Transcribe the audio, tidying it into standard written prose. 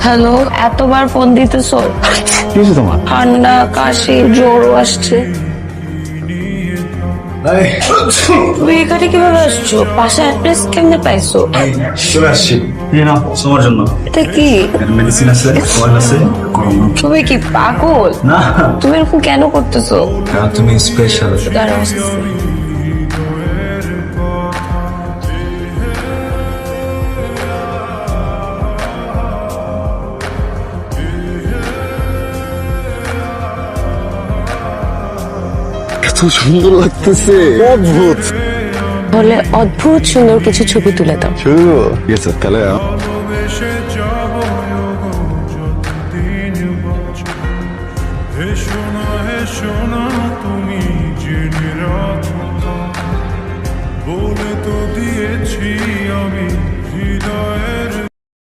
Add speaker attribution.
Speaker 1: Hello, এতবার phone দিতেছো?
Speaker 2: কি হয়েছে তোমার?
Speaker 1: ঠান্ডা, কাশি, জ্বরও আসছে। তুমি এখানে কিভাবে আসছো? পাশে অ্যাড্রেস কেমনে পাইছো?
Speaker 2: চলে আসছি। না তোমার জন্য
Speaker 1: এটা কি?
Speaker 2: মেডিসিন আছে তোমার কাছে?
Speaker 1: তুমি কি পাগল?
Speaker 2: না
Speaker 1: তুমি এরকম কেন করতেছো?
Speaker 2: তুমি স্পেশাল।
Speaker 1: দাঁড়াও, আসতেছি।
Speaker 3: এত সুন্দর লাগতেছে, অদ্ভুত।
Speaker 1: তাহলে অদ্ভুত সুন্দর কিছু ছবি তুলে দাও।
Speaker 3: শুরু গেছে তাহলে
Speaker 4: ভালোবেসে যাব যতদিন বাঁচব। হে সোনা তুমি জেনে রাখো, বলে তো দিয়েছি আমি হৃদয়ের